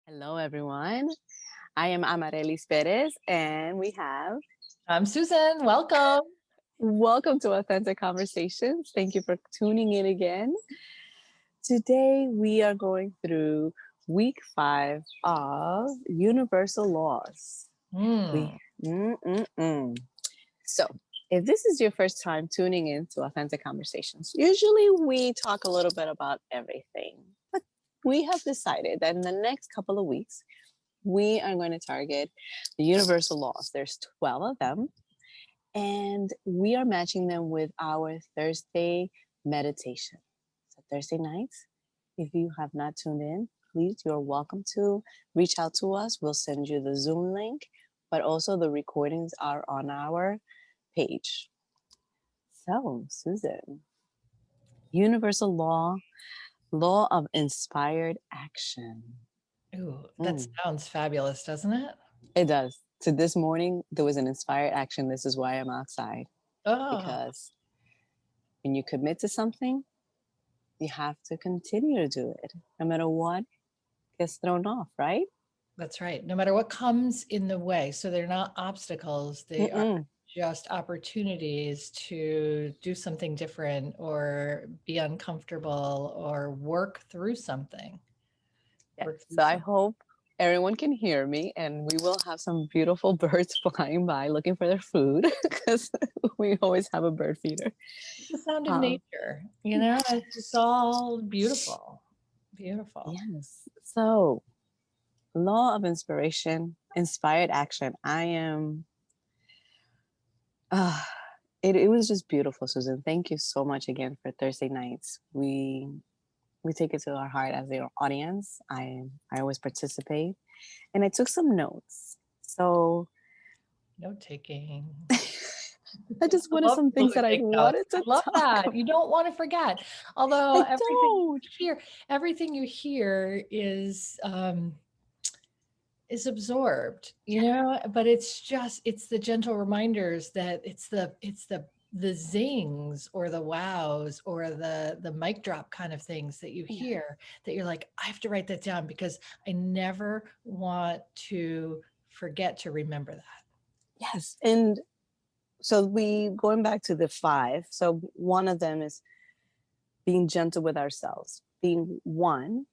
Hello, everyone. I am Amarelis Perez, and we have I'm Susan. Welcome. welcome to Authentic Conversations. Thank you for tuning in again. Today, we are going through week 5 of Universal Laws. Mm, We, mm. So, if this is your first time tuning in to Authentic Conversations, usually we talk a little bit about everything, but we have decided that in the next couple of weeks, we are going to target the universal laws. There's 12 of them, and we are matching them with our Thursday meditation. So Thursday nights, if you have not tuned in, please, you're welcome to reach out to us. We'll send you the Zoom link, but also the recordings are on our page. So, Susan, universal law of inspired action. ooh, that Mm. sounds fabulous, doesn't it? It does. So this morning there was an inspired action. This is why I'm outside. Oh, Because when you commit to something, you have to continue to do it. No matter what gets thrown off, right? that's right. No matter what comes in the way. So they're not obstacles, they are Mm-mm. just opportunities to do something different or be uncomfortable or work through something. Yes. Work through So I something. hope everyone can hear me and we will have some beautiful birds flying by looking for their food because we always have a bird feeder. It's the sound of Um, nature, it's all beautiful. Beautiful. yes. So, law of inspiration, inspired action. Uh, it was just beautiful, Susan. Thank you so much again for Thursday nights. We take it to our heart as your audience. I always participate, and I took some notes. So Note taking. I just I wanted love some people things who that I take notes. wanted I to love talk that. about. You don't want to forget. Although I don't. everything you hear is absorbed, but it's the gentle reminders that it's the zings or the wows or the mic drop kind of things that you Yeah. hear that you're like, I have to write that down because I never want to forget to remember that. Yes. And so we going back to the 5. So one of them is being gentle with ourselves, being one,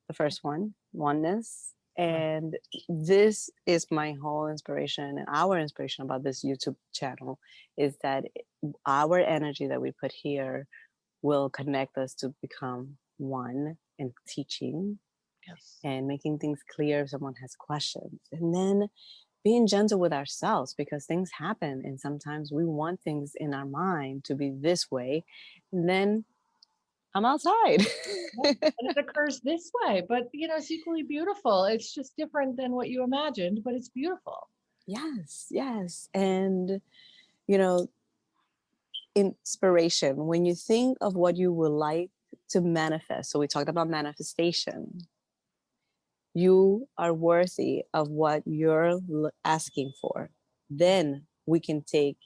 the first one, oneness. Right. And this is my whole inspiration and our inspiration about this YouTube channel is that our energy that we put here will connect us to become one in teaching Yes. and making things clear if someone has questions. And then being gentle with ourselves because things happen and sometimes we want things in our mind to be this way. And then I'm outside. Yeah, and it occurs this way, but it's equally beautiful. It's just different than what you imagined, but it's beautiful. Yes, yes. And, you know, inspiration, when you think of what you would like to manifest, so we talked about manifestation, you are worthy of what you're asking for. Then we can take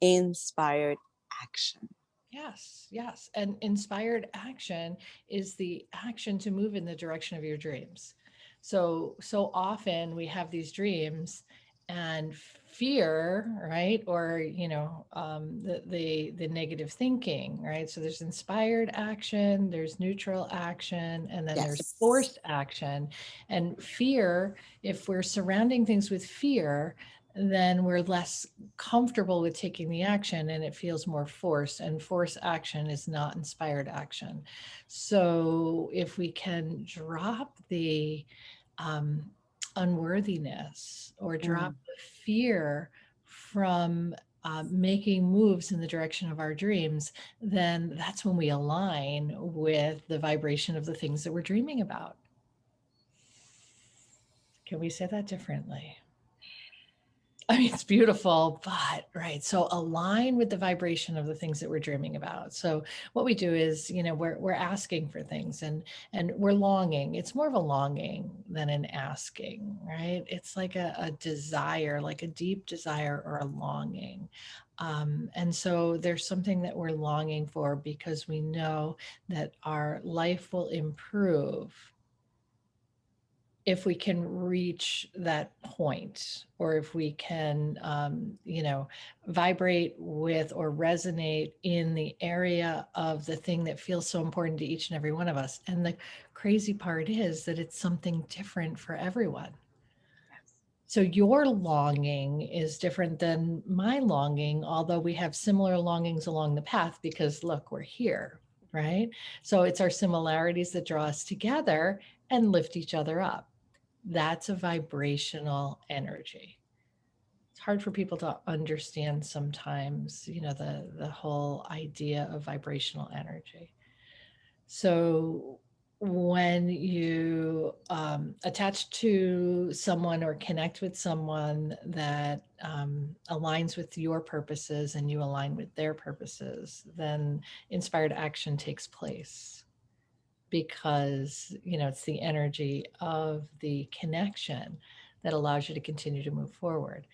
inspired action. Yes, yes. And inspired action is the action to move in the direction of your dreams. So often we have these dreams and fear, right? Or, the negative thinking, right? So there's inspired action, there's neutral action, and then there's Yes. forced action. And fear, if we're surrounding things with fear, then we're less comfortable with taking the action and it feels more forced, and forced action is not inspired action. So if we can drop the um, unworthiness or drop Mm. the fear from making moves in the direction of our dreams, then that's when we align with the vibration of the things that we're dreaming about. Can we say that differently? I mean, it's beautiful, but right. So align with the vibration of the things that we're dreaming about. So what we do is, we're asking for things and we're longing. It's more of a longing than an asking, right? It's like a desire, like a deep desire or a longing. And so there's something that we're longing for because we know that our life will improve if we can reach that point, or if we can, vibrate with or resonate in the area of the thing that feels so important to each and every one of us. And the crazy part is that it's something different for everyone. So your longing is different than my longing, although we have similar longings along the path because look, we're here, right? So it's our similarities that draw us together and lift each other up. That's a vibrational energy. It's hard for people to understand sometimes, the whole idea of vibrational energy. So when you attach to someone or connect with someone that aligns with your purposes and you align with their purposes, then inspired action takes place because, it's the energy of the connection that allows you to continue to move forward.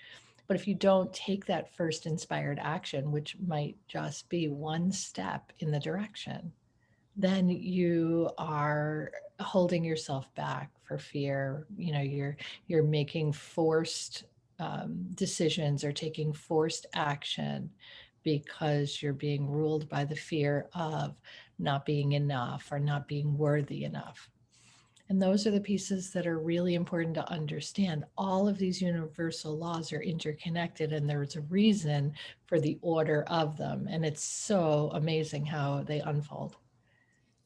But if you don't take that first inspired action, which might just be one step in the direction, then you are holding yourself back for fear. You're making forced decisions or taking forced action because you're being ruled by the fear of not being enough or not being worthy enough. And those are the pieces that are really important to understand. All of these universal laws are interconnected, and there's a reason for the order of them. And it's so amazing how they unfold.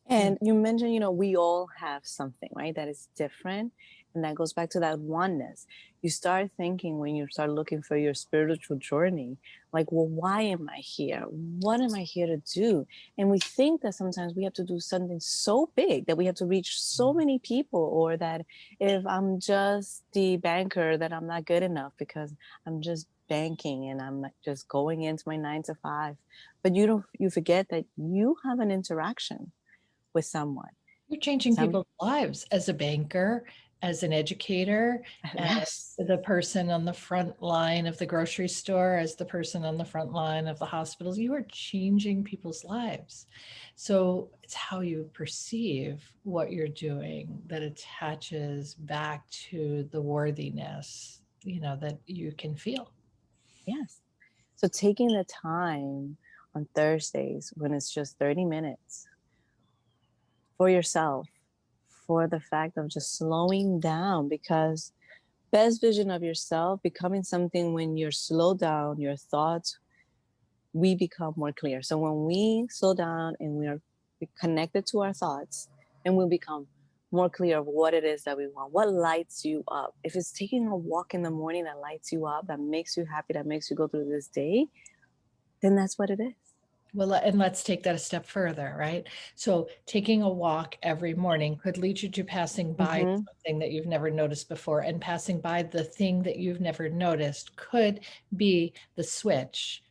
And you mentioned, we all have something, right, that is different. And that goes back to that oneness. You start thinking when you start looking for your spiritual journey, like, well, why am I here? What am I here to do? And we think that sometimes we have to do something so big that we have to reach so many people, or that if I'm just the banker, that I'm not good enough because I'm just banking and I'm just going into my 9 to 5. But you forget that you have an interaction with someone. You're changing people's lives as a banker, as an educator, Yes. as the person on the front line of the grocery store, as the person on the front line of the hospitals. You are changing people's lives. So it's how you perceive what you're doing that attaches back to the worthiness, that you can feel. Yes. So taking the time on Thursdays when it's just 30 minutes for yourself, for the fact of just slowing down, because best vision of yourself becoming something when you're slowed down, your thoughts, we become more clear. So when we slow down and we are connected to our thoughts, and we'll become more clear of what it is that we want, what lights you up. If it's taking a walk in the morning that lights you up, that makes you happy, that makes you go through this day, then that's what it is. Well, and let's take that a step further, right? So taking a walk every morning could lead you to passing by Mm-hmm. something that you've never noticed before. And passing by the thing that you've never noticed could be the switch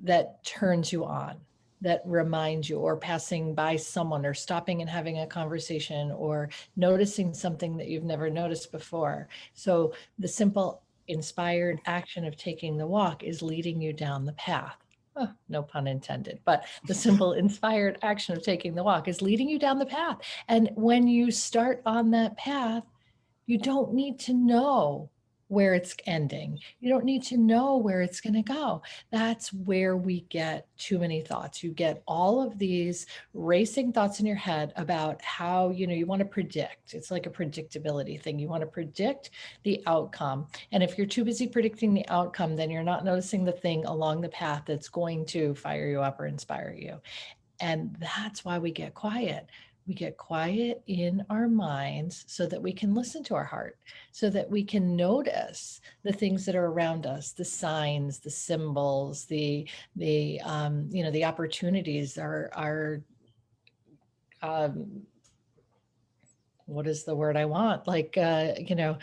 that turns you on, that reminds you, or passing by someone, or stopping and having a conversation, or noticing something that you've never noticed before. So the simple inspired action of taking the walk is leading you down the path. Oh, no pun intended, but the simple inspired action of taking the walk is leading you down the path. And when you start on that path, you don't need to know where it's ending. You don't need to know where it's going to go. That's where we get too many thoughts. You get all of these racing thoughts in your head about how, you want to predict. It's like a predictability thing. You want to predict the outcome. And if you're too busy predicting the outcome, then you're not noticing the thing along the path that's going to fire you up or inspire you. And that's why we get quiet. We get quiet in our minds so that we can listen to our heart, so that we can notice the things that are around us, the signs, the symbols, the opportunities are what is the word I want? Like, there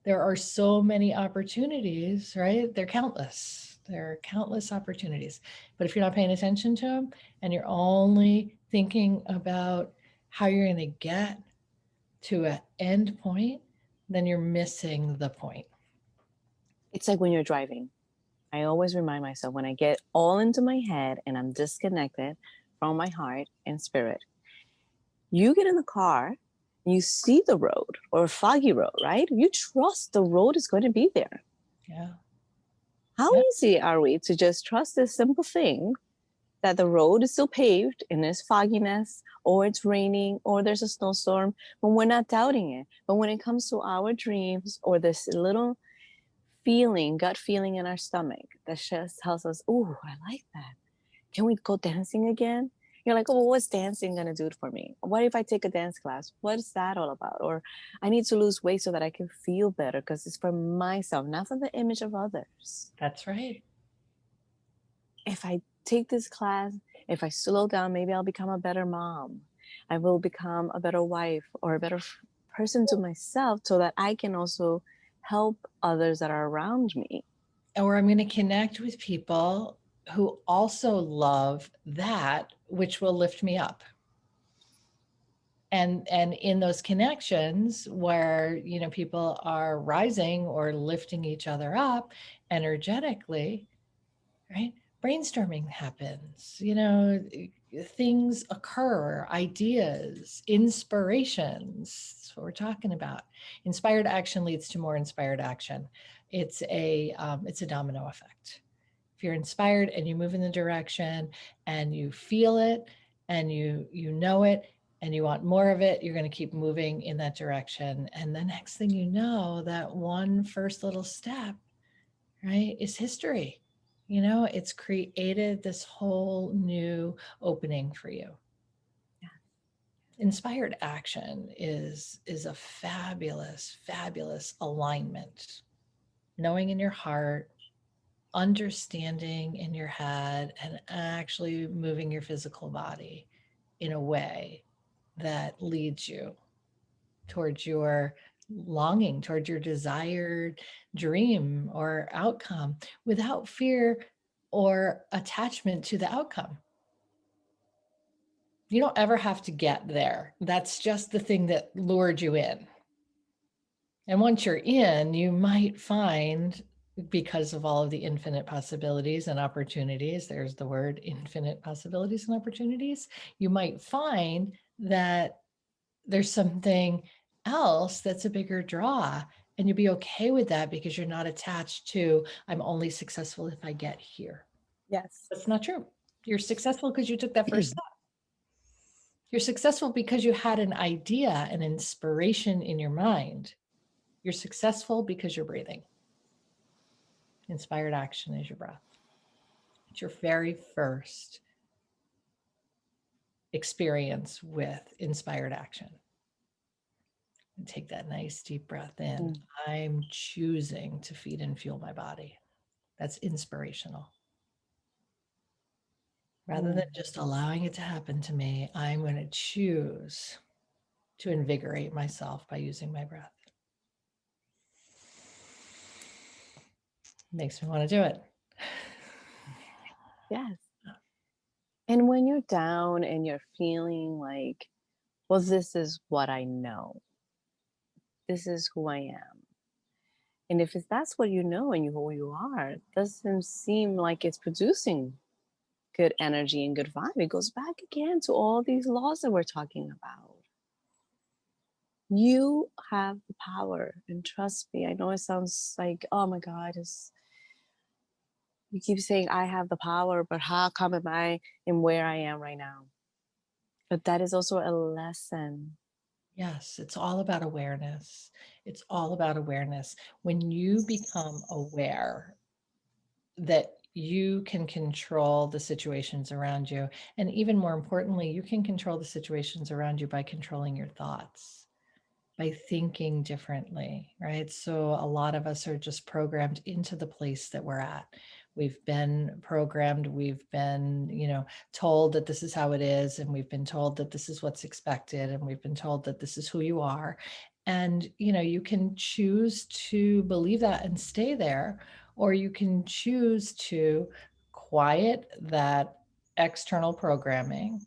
are so many opportunities, right? They're countless. There are countless opportunities. But if you're not paying attention to them and you're only thinking about how you're going to get to an end point, then you're missing the point. It's like when you're driving. I always remind myself, when I get all into my head and I'm disconnected from my heart and spirit, you get in the car, You see the road or a foggy road, right? You trust the road is going to be there. Yeah. How Yeah. easy are we to just trust this simple thing that the road is still paved and there's fogginess or it's raining or there's a snowstorm, but we're not doubting it. But when it comes to our dreams or this little feeling, gut feeling in our stomach that just tells us, oh, I like that. Can we go dancing again? You're like, oh, what's dancing gonna do for me? What if I take a dance class? What is that all about? Or I need to lose weight so that I can feel better because it's for myself, not for the image of others. That's right. If I take this class, if I slow down, maybe I'll become a better mom. I will become a better wife or a better person to myself so that I can also help others that are around me. Or I'm going to connect with people who also love that, which will lift me up. And in those connections where, you know, people are rising or lifting each other up energetically, right? Brainstorming happens, you know, things occur, ideas, inspirations. That's what we're talking about. Inspired action leads to more inspired action. It's a domino effect. If you're inspired and you move in the direction and you feel it and you know it and you want more of it, you're going to keep moving in that direction. And the next thing you know, that one first little step, right, is history. You know, it's created this whole new opening for you. Inspired action is a fabulous alignment. Knowing in your heart, understanding in your head, and actually moving your physical body in a way that leads you towards your longing, towards your desired dream or outcome without fear or attachment to the outcome. You don't ever have to get there. That's just the thing that lured you in. And once you're in, you might find, because of all of the infinite possibilities and opportunities, there's the word infinite possibilities and opportunities, you might find that there's something else that's a bigger draw. And you'll be okay with that because you're not attached to, I'm only successful if I get here. Yes. That's not true. You're successful because you took that first step. You're successful because you had an idea, an inspiration in your mind. You're successful because you're breathing. Inspired action is your breath. It's your very first experience with inspired action. And take that nice deep breath in. Mm. I'm choosing to feed and fuel my body. That's inspirational. Rather than just allowing it to happen to me, I'm going to choose to invigorate myself by using my breath. Makes me want to do it. Yes. And when you're down and you're feeling like, well, this is what I know, this is who I am. And if that's what you know and who you are, it doesn't seem like it's producing good energy and good vibe. It goes back again to all these laws that we're talking about. You have the power, and trust me, I know it sounds like, oh my God, you keep saying I have the power, but how come am I in where I am right now? But that is also a lesson. Yes, it's all about awareness. It's all about awareness. When you become aware that you can control the situations around you, and even more importantly, you can control the situations around you by controlling your thoughts, by thinking differently, right? So a lot of us are just programmed into the place that we're at. We've been programmed, we've been, you know, told that this is how it is, and we've been told that this is what's expected, and we've been told that this is who you are. And, you know, you can choose to believe that and stay there, or you can choose to quiet that external programming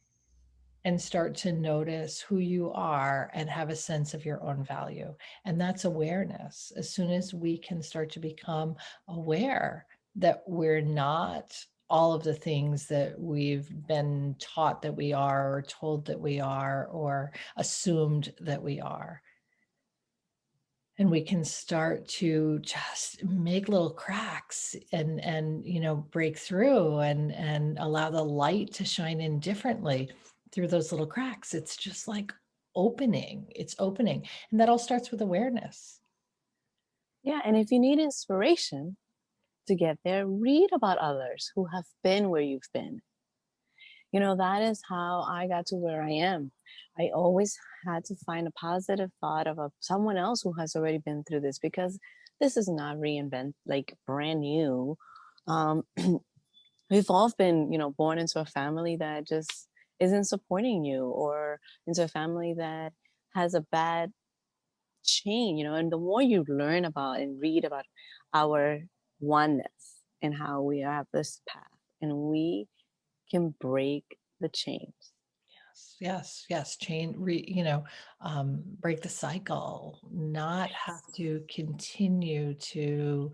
and start to notice who you are and have a sense of your own value. And that's awareness. As soon as we can start to become aware that we're not all of the things that we've been taught that we are, or told that we are, or assumed that we are. And we can start to just make little cracks and break through and allow the light to shine in differently through those little cracks. It's just like it's opening. And that all starts with awareness. Yeah. And if you need inspiration to get there, read about others who have been where you've been. That is how I got to where I am. I always had to find a positive thought of someone else who has already been through this, because this is not reinvent like brand new. Um, we've all been, born into a family that just isn't supporting you, or into a family that has a bad chain, and the more you learn about and read about our oneness and how we have this path and we can break the chains. Yes. Break the cycle, not have to continue to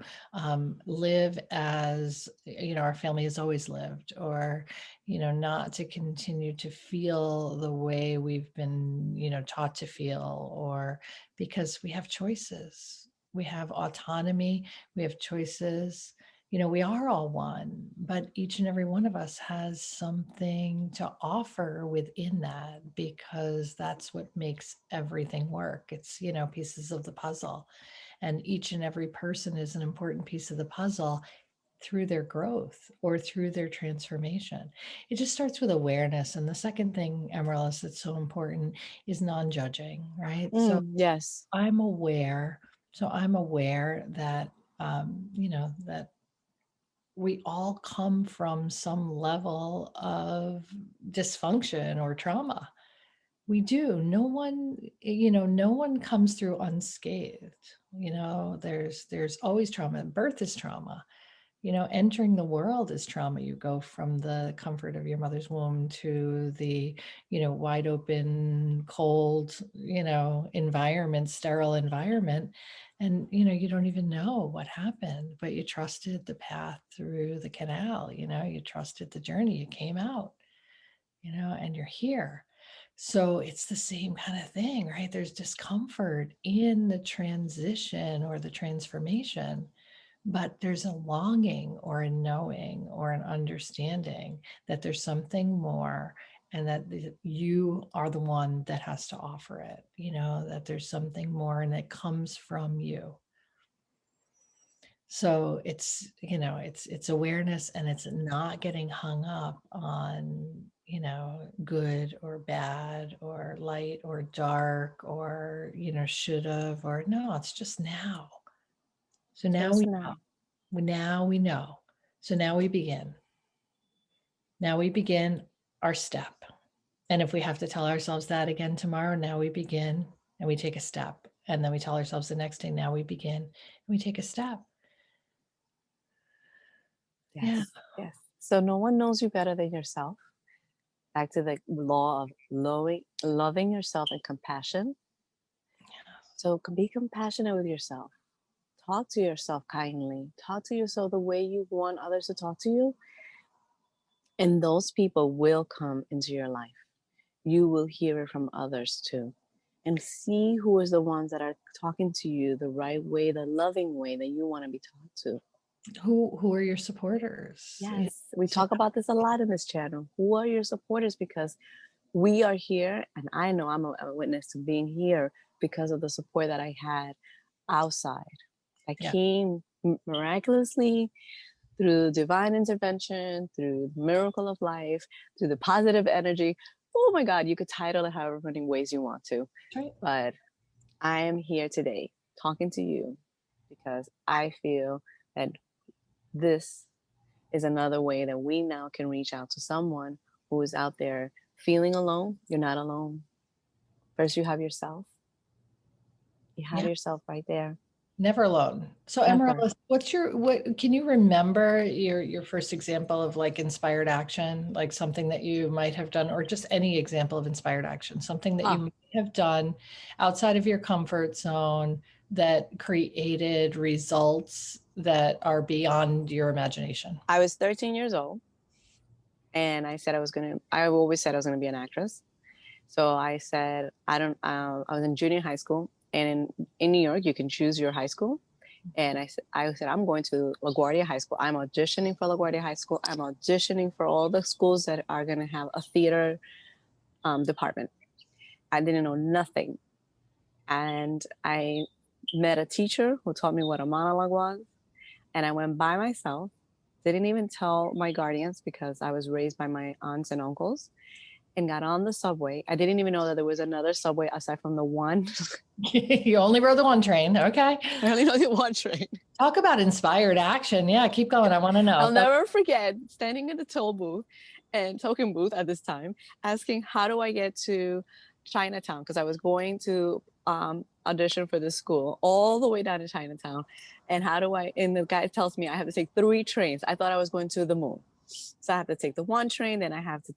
live as, our family has always lived, or, not to continue to feel the way we've been, taught to feel, or because we have choices, we have autonomy, we have choices. We are all one, but each and every one of us has something to offer within that, because that's what makes everything work. It's, pieces of the puzzle. And each and every person is an important piece of the puzzle through their growth or through their transformation. It just starts with awareness. And the second thing, Amaryllis, that's so important is non-judging, right? So Yes. I'm aware. That, that we all come from some level of dysfunction or trauma. We do. No one comes through unscathed. There's always trauma. Birth is trauma. Entering the world is trauma. You go from the comfort of your mother's womb to the, wide open, cold, environment, sterile environment. And, you don't even know what happened, but you trusted the path through the canal, you trusted the journey, you came out, and you're here. So it's the same kind of thing, right? There's discomfort in the transition or the transformation, but there's a longing or a knowing or an understanding that there's something more, and that you are the one that has to offer it, that there's something more and it comes from you. So it's awareness, and it's not getting hung up on, good or bad or light or dark or, should have, or no, it's just now. So now Just we now. Now we know. So now we begin. Now we begin our step. And if we have to tell ourselves that again tomorrow, now we begin and we take a step. And then we tell ourselves the next day, now we begin and we take a step. Yes. Yes. So no one knows you better than yourself. Back to the law of loving yourself and compassion. So be compassionate with yourself. Talk to yourself kindly. Talk to yourself the way you want others to talk to you. And those people will come into your life. You will hear it from others too. And see who is the ones that are talking to you the right way, the loving way that you want to be talked to. Who are your supporters? Yes, we talk about this a lot in this channel. Who are your supporters? Because we are here, and I know I'm a witness to being here because of the support that I had outside. I came miraculously through divine intervention, through the miracle of life, through the positive energy. Oh my God, you could title it however many ways you want to. Right. But I am here today talking to you because I feel that this is another way that we now can reach out to someone who is out there feeling alone. You're not alone. First, you have yourself. You have yourself right there. Never alone. So Never. Amaryllis, what can you remember your first example of like inspired action, like something that you might have done, or just any example of inspired action, something that you might have done outside of your comfort zone that created results that are beyond your imagination? I was 13 years old. and I always said I was gonna be an actress. So I said, I don't, I was in junior high school, and in New York, you can choose your high school. And I said, I'm going to LaGuardia High School. I'm auditioning for LaGuardia High School. I'm auditioning for all the schools that are going to have a theater department. I didn't know nothing. And I met a teacher who taught me what a monologue was. And I went by myself, didn't even tell my guardians because I was raised by my aunts and uncles, and got on the subway. I didn't even know that there was another subway aside from the one. You only rode the one train. Okay. I only know the one train. Talk about inspired action. Yeah, keep going. I want to know. I'll never forget standing in the token booth at this time, asking, how do I get to Chinatown? Because I was going to audition for this school all the way down to Chinatown. And and the guy tells me I have to take 3 trains. I thought I was going to the moon. So I have to take the 1 train, then I have to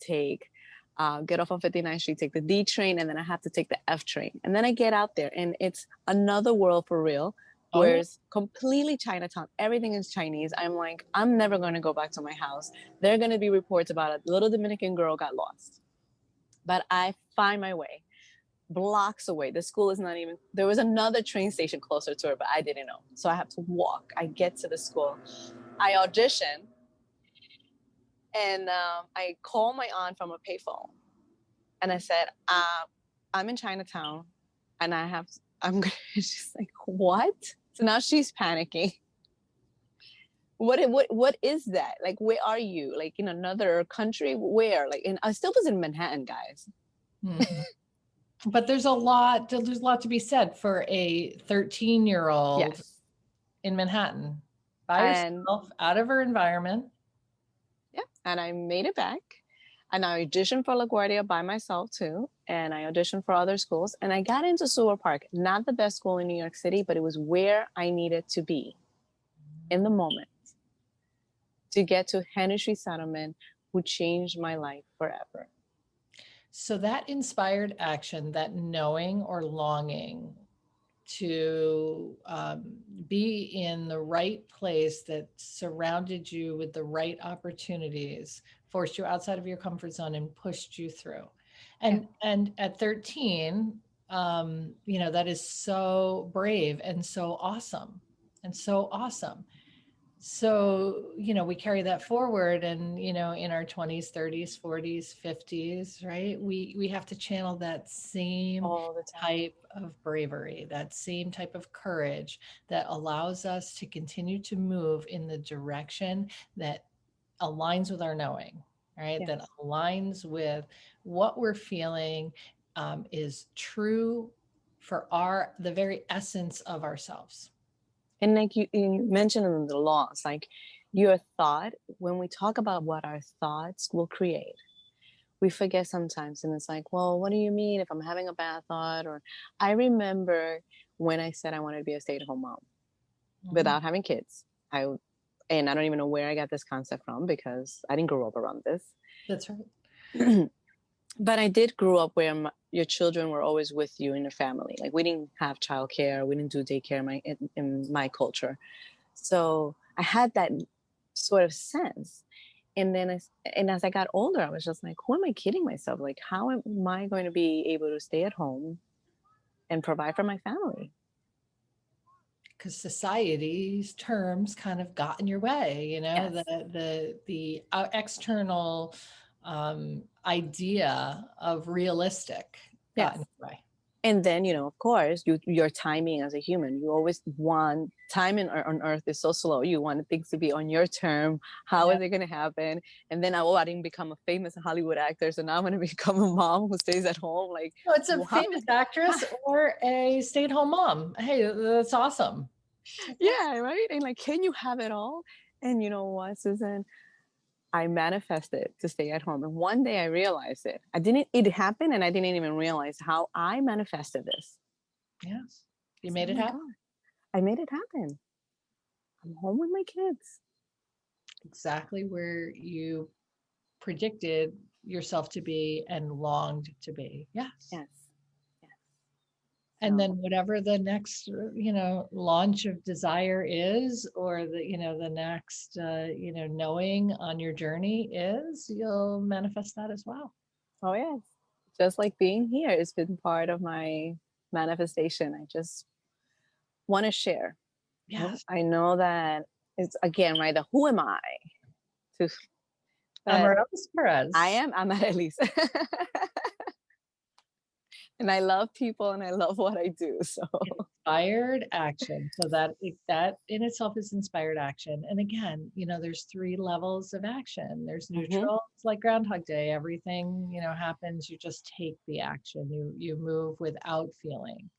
get off on 59th Street, take the D train, and then I have to take the F train. And then I get out there and it's another world for real. Oh, Where yeah. it's completely Chinatown. Everything is Chinese. I'm like, I'm never going to go back to my house. There are going to be reports about a little Dominican girl got lost. But I find my way blocks away. The school is not even, there was another train station closer to her, but I didn't know. So I have to walk. I get to the school. I audition, and I call my aunt from a payphone. And I said, I'm in Chinatown, and she's like, what? So now she's panicking. What is that? Like, where are you? Like, in another country? Where? Like, I still was in Manhattan, guys. Mhm. But there's a lot to be said for a 13-year-old Yes. in Manhattan by And herself, out of her environment. yeah, and I made it back. And I auditioned for LaGuardia by myself too. And I auditioned for other schools. And I got into Seward Park, not the best school in New York City, but it was where I needed to be in the moment to get to Henry Street Settlement, who changed my life forever. So that inspired action, that knowing or longing to be in the right place that surrounded you with the right opportunities, forced you outside of your comfort zone and pushed you through. And at 13, that is so brave and so awesome and so awesome. So, we carry that forward and, in our 20s, 30s, 40s, 50s, right? We have to channel that same All the time. type of bravery, that same type of courage that allows us to continue to move in the direction that aligns with our knowing, right? Yes. That aligns with what we're feeling, is true for the very essence of ourselves. And like you mentioned in the laws, like your thought, when we talk about what our thoughts will create, we forget sometimes. And it's like, well, what do you mean if I'm having a bad thought? Or I remember when I said I wanted to be a stay-at-home mom without having kids. And I don't even know where I got this concept from because I didn't grow up around this. That's right. But I did grow up where your children were always with you in your family. Like we didn't have childcare, we didn't do daycare in my culture. So I had that sort of sense. And then as I got older, I was just like, who am I kidding myself? Like, how am I going to be able to stay at home and provide for my family? Because society's terms kind of got in your way, Yes. the external idea of realistic got in your way. And then, of course, your timing as a human, you always want time on earth is so slow. You want things to be on your term. How is it going to happen? And then, I didn't become a famous Hollywood actor. So now I'm going to become a mom who stays at home. Like, no, it's a famous actress or a stay-at-home mom. Hey, that's awesome. Yeah, right. And like, can you have it all? And you know what, Susan? I manifested to stay at home. And one day I realized it. It happened and I didn't even realize how I manifested this. Yes. You made it happen. God, I made it happen. I'm home with my kids. Exactly where you predicted yourself to be and longed to be. Yes. Yes. Yes. And then whatever the next, launch of desire is, or the next, knowing on your journey is, you'll manifest that as well. Oh, yes. Just like being here, it's been part of my manifestation. I just want to share. Yes. I know that it's again, right? The who am I to, but Amaryllis Perez. I'm at least. And I love people and I love what I do. So Inspired action. So that in itself is inspired action. And again, there's 3 levels of action. There's neutral, it's like Groundhog Day. Everything, happens. You just take the action. You move without feeling.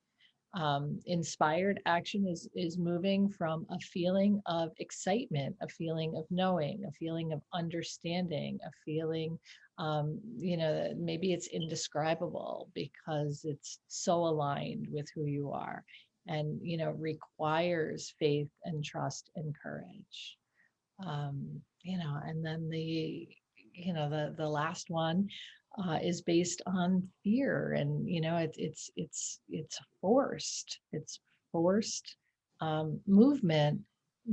Inspired action is moving from a feeling of excitement, a feeling of knowing, a feeling of understanding, a feeling, maybe it's indescribable because it's so aligned with who you are, and requires faith and trust and courage. And then the last one is based on fear, and it's forced movement,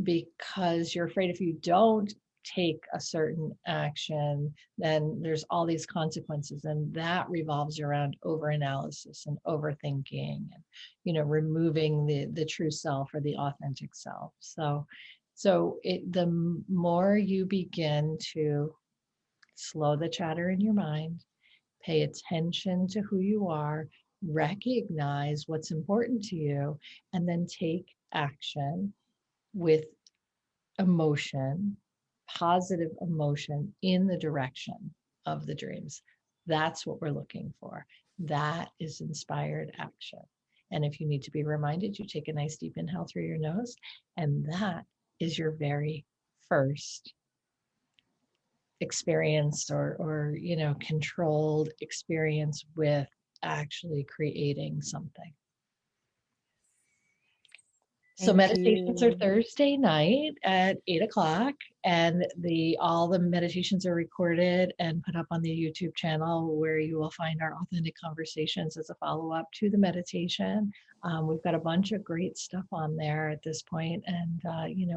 because you're afraid if you don't take a certain action, then there's all these consequences, and that revolves around overanalysis and overthinking, and removing the true self or the authentic self. So the more you begin to slow the chatter in your mind, pay attention to who you are, recognize what's important to you, and then take action with emotion, positive emotion in the direction of the dreams. That's what we're looking for. That is inspired action. And if you need to be reminded, you take a nice deep inhale through your nose, and that is your very first experience, or controlled experience with actually creating something. So thank meditations are you. Thursday night at 8 o'clock, and all the meditations are recorded and put up on the YouTube channel, where you will find our authentic conversations as a follow-up to the meditation. We've got a bunch of great stuff on there at this point, and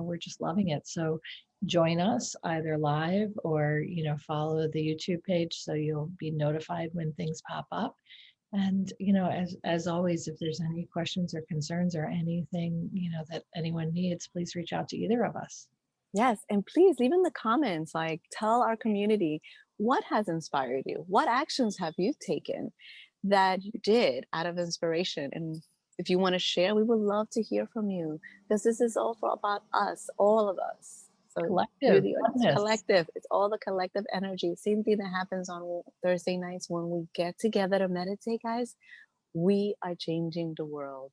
we're just loving it. So join us either live or follow the YouTube page, so you'll be notified when things pop up. And as always, if there's any questions or concerns or anything that anyone needs, please reach out to either of us. Yes, and please leave in the comments, like tell our community what has inspired you. What actions have you taken that you did out of inspiration? And if you want to share, we would love to hear from you, because this is all about us, all of us. So Collective collective. It's all the collective energy. Same thing that happens on Thursday nights when we get together to meditate, guys. We are changing the world.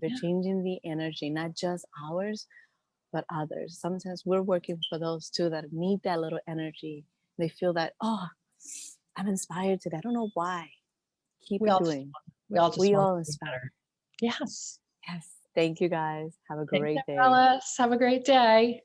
We're changing the energy, not just ours, but others. Sometimes we're working for those too that need that little energy. They feel that, oh, I'm inspired today. I don't know why. Keep We it all doing. we all just We want all to be inspire. better. Yes. Yes. Thank you guys. Have a Thanks, great day. Alice. Have a great day.